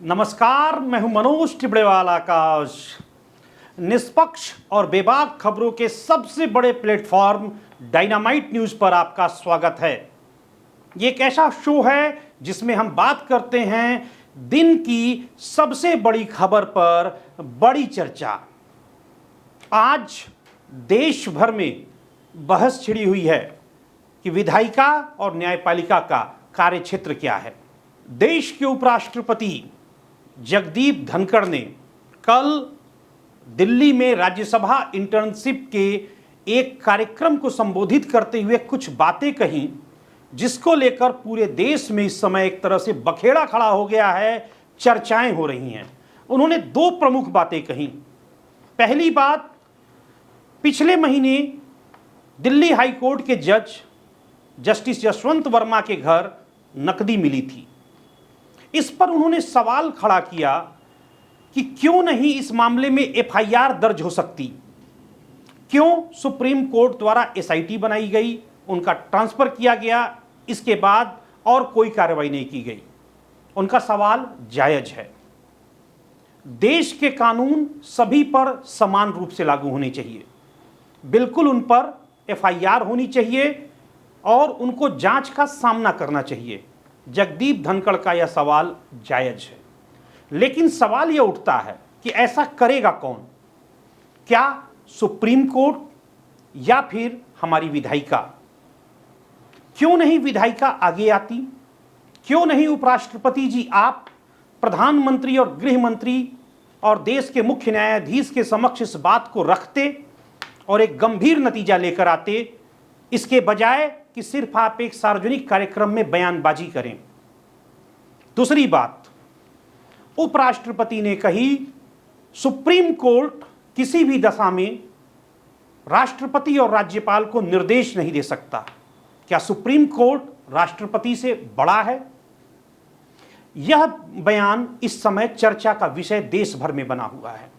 नमस्कार, मैं हूं मनोज टिबड़ेवाल आकाश। निष्पक्ष और बेबाक खबरों के सबसे बड़े प्लेटफॉर्म डायनामाइट न्यूज पर आपका स्वागत है। ये एक ऐसा शो है जिसमें हम बात करते हैं दिन की सबसे बड़ी खबर पर बड़ी चर्चा। आज देश भर में बहस छिड़ी हुई है कि विधायिका और न्यायपालिका का कार्यक्षेत्र क्या है। देश के उपराष्ट्रपति जगदीप धनखड़ ने कल दिल्ली में राज्यसभा इंटर्नशिप के एक कार्यक्रम को संबोधित करते हुए कुछ बातें कहीं, जिसको लेकर पूरे देश में इस समय एक तरह से बखेड़ा खड़ा हो गया है, चर्चाएं हो रही हैं। उन्होंने दो प्रमुख बातें कहीं। पहली बात, पिछले महीने दिल्ली हाई कोर्ट के जज जस्टिस यशवंत वर्मा के घर नकदी मिली थी। इस पर उन्होंने सवाल खड़ा किया कि क्यों नहीं इस मामले में एफआईआर दर्ज हो सकती, क्यों सुप्रीम कोर्ट द्वारा एसआईटी बनाई गई, उनका ट्रांसफर किया गया, इसके बाद और कोई कार्रवाई नहीं की गई। उनका सवाल जायज है। देश के कानून सभी पर समान रूप से लागू होने चाहिए, बिल्कुल उन पर एफआईआर होनी चाहिए और उनको जांच का सामना करना चाहिए। जगदीप धनखड़ का यह सवाल जायज है, लेकिन सवाल यह उठता है कि ऐसा करेगा कौन? क्या सुप्रीम कोर्ट या फिर हमारी विधायिका? क्यों नहीं विधायिका आगे आती? क्यों नहीं उपराष्ट्रपति जी आप प्रधानमंत्री और गृह मंत्री और देश के मुख्य न्यायाधीश के समक्ष इस बात को रखते और एक गंभीर नतीजा लेकर आते, इसके बजाय कि सिर्फ आप एक सार्वजनिक कार्यक्रम में बयानबाजी करें। दूसरी बात, उपराष्ट्रपति ने कही सुप्रीम कोर्ट किसी भी दशा में राष्ट्रपति और राज्यपाल को निर्देश नहीं दे सकता। क्या सुप्रीम कोर्ट राष्ट्रपति से बड़ा है? यह बयान इस समय चर्चा का विषय देश भर में बना हुआ है।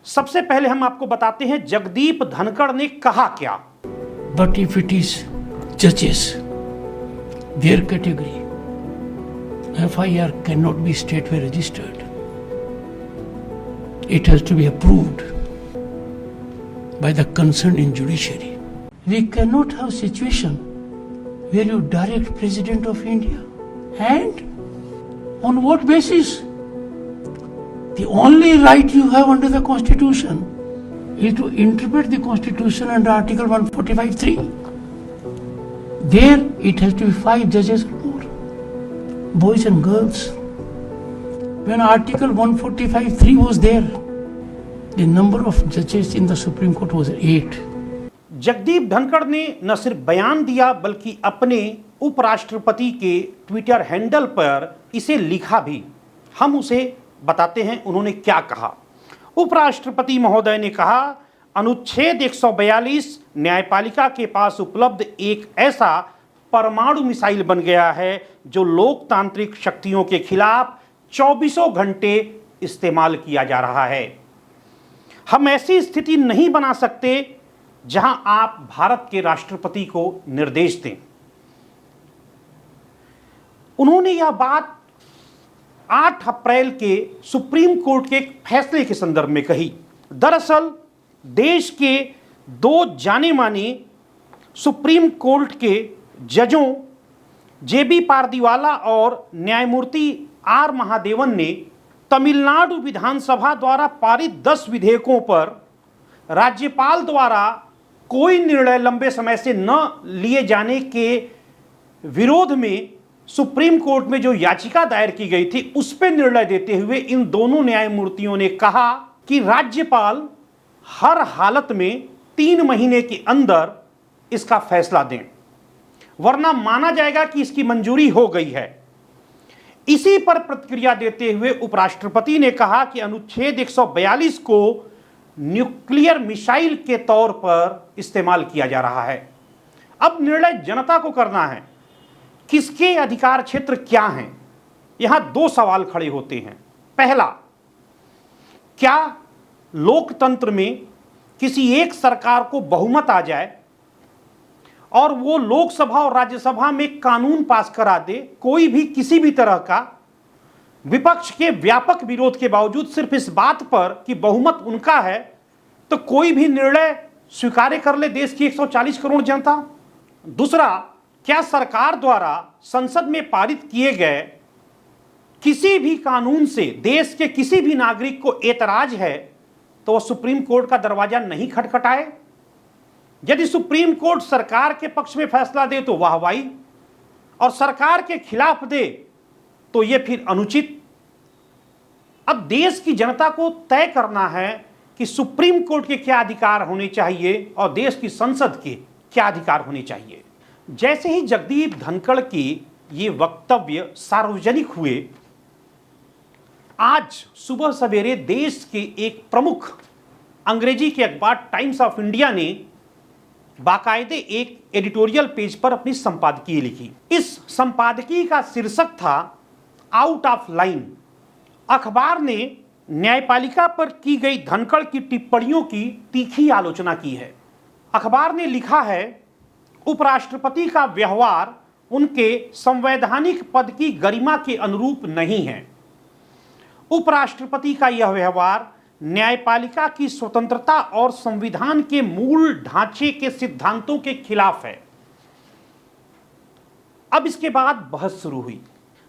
सबसे पहले हम आपको बताते हैं जगदीप धनखड़ ने कहा क्या। But if it is judges, their category, FIR cannot be statewide registered. It has to be approved by the concerned judiciary. We cannot have situation where you direct President of India. And on what basis? The only right you have under the Constitution is to interpret the Constitution under Article 145(3). There it has to be 5 judges or more, boys and girls. When Article 145(3) was there, the number of judges in the Supreme Court was 8. Jagdeep Dhankhar ने न सिर्फ बयान दिया बल्कि अपने उपराष्ट्रपति के Twitter handle पर इसे लिखा भी। हम उसे बताते हैं उन्होंने क्या कहा। उपराष्ट्रपति महोदय ने कहा, अनुच्छेद 142 न्यायपालिका के पास उपलब्ध एक ऐसा परमाणु मिसाइल बन गया है जो लोकतांत्रिक शक्तियों के खिलाफ 24 घंटे इस्तेमाल किया जा रहा है। हम ऐसी स्थिति नहीं बना सकते जहां आप भारत के राष्ट्रपति को निर्देश दें। उन्होंने यह बात 8 अप्रैल के सुप्रीम कोर्ट के एक फैसले के संदर्भ में कही। दरअसल देश के 2 जाने माने सुप्रीम कोर्ट के जजों जेबी पारदीवाला और न्यायमूर्ति आर महादेवन ने तमिलनाडु विधानसभा द्वारा पारित 10 विधेयकों पर राज्यपाल द्वारा कोई निर्णय लंबे समय से न लिए जाने के विरोध में सुप्रीम कोर्ट में जो याचिका दायर की गई थी उस पर निर्णय देते हुए इन दोनों न्यायमूर्तियों ने कहा कि राज्यपाल हर हालत में 3 महीने के अंदर इसका फैसला दें, वरना माना जाएगा कि इसकी मंजूरी हो गई है। इसी पर प्रतिक्रिया देते हुए उपराष्ट्रपति ने कहा कि अनुच्छेद 142 को न्यूक्लियर मिसाइल के तौर पर इस्तेमाल किया जा रहा है। अब निर्णय जनता को करना है, किसके अधिकार क्षेत्र क्या हैं। यहां 2 सवाल खड़े होते हैं। पहला, क्या लोकतंत्र में किसी एक सरकार को बहुमत आ जाए और वो लोकसभा और राज्यसभा में कानून पास करा दे, कोई भी किसी भी तरह का, विपक्ष के व्यापक विरोध के बावजूद सिर्फ इस बात पर कि बहुमत उनका है तो कोई भी निर्णय स्वीकार कर ले देश की 140 करोड़ जनता। दूसरा, क्या सरकार द्वारा संसद में पारित किए गए किसी भी कानून से देश के किसी भी नागरिक को एतराज है तो वह सुप्रीम कोर्ट का दरवाजा नहीं खटखटाए? यदि सुप्रीम कोर्ट सरकार के पक्ष में फैसला दे तो वाहवाही, और सरकार के खिलाफ दे तो यह फिर अनुचित। अब देश की जनता को तय करना है कि सुप्रीम कोर्ट के क्या अधिकार होने चाहिए और देश की संसद के क्या अधिकार होने चाहिए। जैसे ही जगदीप धनखड़ की ये वक्तव्य सार्वजनिक हुए, आज सुबह सवेरे देश के एक प्रमुख अंग्रेजी के अखबार टाइम्स ऑफ इंडिया ने बाकायदे एक एडिटोरियल पेज पर अपनी संपादकीय लिखी। इस संपादकीय का शीर्षक था आउट ऑफ लाइन। अखबार ने न्यायपालिका पर की गई धनखड़ की टिप्पणियों की तीखी आलोचना की है। अखबार ने लिखा है, उपराष्ट्रपति का व्यवहार उनके संवैधानिक पद की गरिमा के अनुरूप नहीं है। उपराष्ट्रपति का यह व्यवहार न्यायपालिका की स्वतंत्रता और संविधान के मूल ढांचे के सिद्धांतों के खिलाफ है। अब इसके बाद बहस शुरू हुई।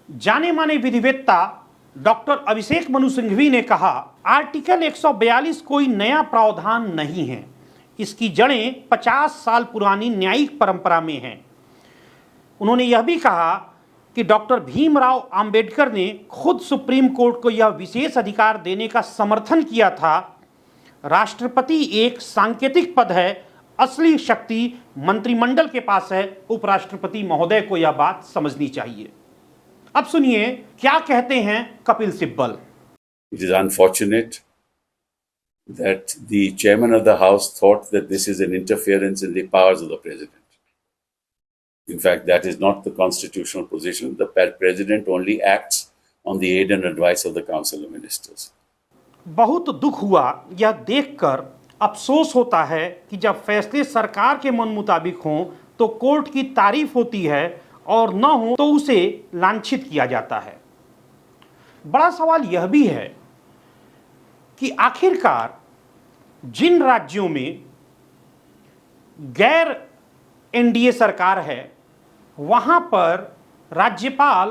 जाने माने विधिवेत्ता डॉक्टर अभिषेक मनु सिंघवी ने कहा, आर्टिकल 142 कोई नया प्रावधान नहीं है, इसकी जड़ें 50 साल पुरानी न्यायिक परंपरा में हैं। उन्होंने यह भी कहा कि डॉक्टर भीमराव अंबेडकर ने खुद सुप्रीम कोर्ट को यह विशेष अधिकार देने का समर्थन किया था। राष्ट्रपति एक सांकेतिक पद है, असली शक्ति मंत्रिमंडल के पास है। उपराष्ट्रपति महोदय को यह बात समझनी चाहिए। अब सुनिए क्या कहते हैं Kapil Sibal. It is unfortunate that the chairman of the house thought that this is an interference in the powers of the president. In fact, that is not the constitutional position. The president only acts on the aid and advice of the council of ministers. बहुत दुख हुआ यह देखकर, अफसोस होता है कि जब फैसले सरकार के मन मुताबिक हों तो कोर्ट की तारीफ होती है और न हो तो उसे लांछित किया जाता है। बड़ा सवाल यह भी है कि आखिरकार जिन राज्यों में गैर एनडीए सरकार है वहां पर राज्यपाल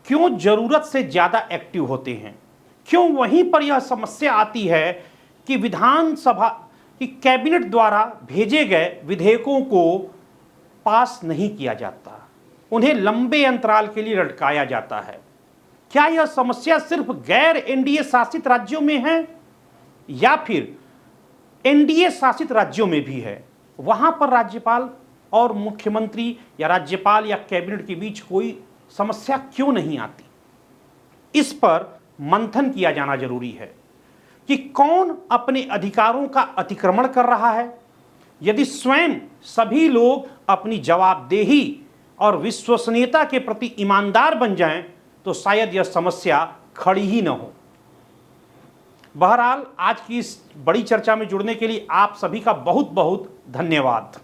क्यों जरूरत से ज्यादा एक्टिव होते हैं? क्यों वहीं पर यह समस्या आती है कि विधानसभा की कैबिनेट द्वारा भेजे गए विधेयकों को पास नहीं किया जाता, उन्हें लंबे अंतराल के लिए लटकाया जाता है? क्या यह समस्या सिर्फ गैर एनडीए शासित राज्यों में है या फिर एनडीए शासित राज्यों में भी है? वहां पर राज्यपाल और मुख्यमंत्री या राज्यपाल या कैबिनेट के बीच कोई समस्या क्यों नहीं आती? इस पर मंथन किया जाना जरूरी है कि कौन अपने अधिकारों का अतिक्रमण कर रहा है। यदि स्वयं सभी लोग अपनी जवाबदेही और विश्वसनीयता के प्रति ईमानदार बन जाएं तो शायद यह समस्या खड़ी ही न हो। बहरहाल, आज की इस बड़ी चर्चा में जुड़ने के लिए आप सभी का बहुत बहुत धन्यवाद।